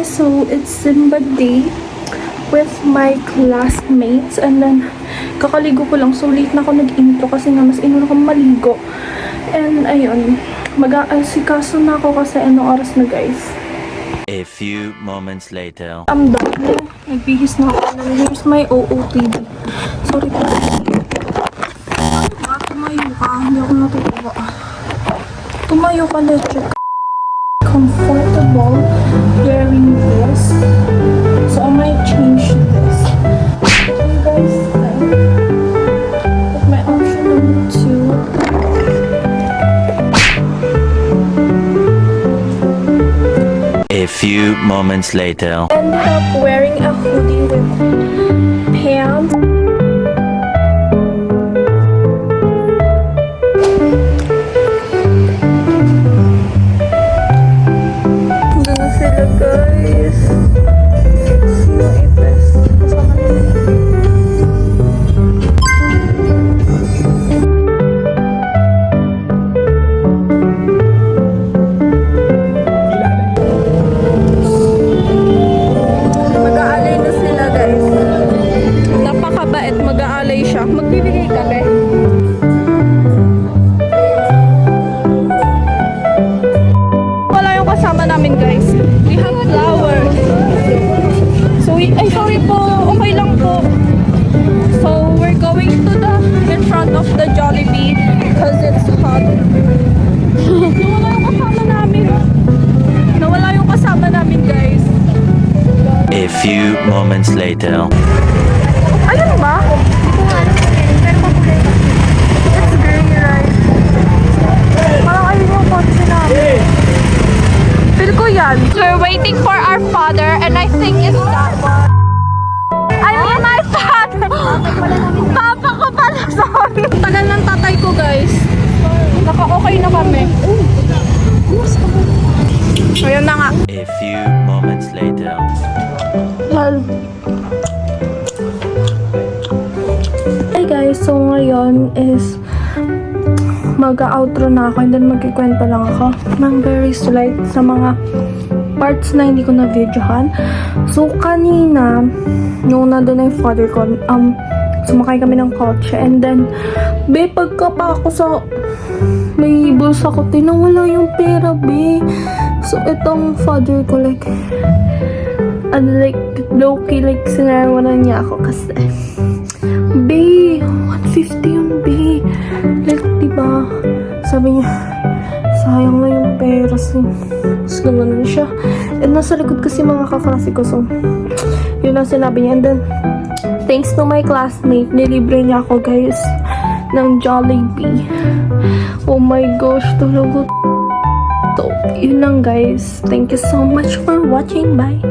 guys, so it's Simba day with my classmates and then kakaligo ko lang, so late na ako nag-intro kasi nga mas inuna akong maligo and ayun, mag-aasikaso na ako kasi anong oras na guys. A few moments later. I'm done. Nagbihis na ako. Here's my OOTD. Sorry po. Ano ba? Tumayo ka. Hindi ako natutuwa. Tumayo ka, leche. Comfortable wearing this. So I might change this. So you guys put my option number 2. A few moments later. Ended up wearing a hoodie with pants. Doon na sila guys. Sino ipes? Kasama nila. Mag-aalay na sila guys. Napakabait, mag-aalay siya. Magbibigay ka be. Wala yung kasama namin guys. We have flowers. So ay sorry po, okay lang po. So we're going to the in front of the Jollibee because it's hot. Nawala yung kasama namin. Nawala yung kasama namin guys. A few moments later. Ayun ba? Hindi ko nga alam kung yan. Pero makulay na. It's gray, right? Parang ayun yung kotse namin. Feel ko yan. We're waiting for our father and I think it's that one. I mean my father! Papa ko pala, sorry. Tagal ng tatay ko guys. Naka-okay na kami. Ayun na nga. A few moments later. Lol. Hey guys, so ngayon is mag-outro na ako and then magkikwento lang ako ng very slight sa mga parts na hindi ko na-videohan. So kanina, nung nandun na yung father ko, sumakay kami ng kotse and then, pagka pa ako sa may bulsa ko, tinawala yung pera, So itong father ko like low-key, like, sinarawanan niya ako kasi 150 yun, like, diba, sabi niya, sayang na yung pera, tapos gano'n siya, and nasa likod kasi mga kaklase ko, so, yun ang sinabi niya, and then, thanks to my classmate, nilibre niya ako, guys, ng Jollibee. Oh my gosh, talaga. So, yun lang, guys. Thank you so much for watching. Bye!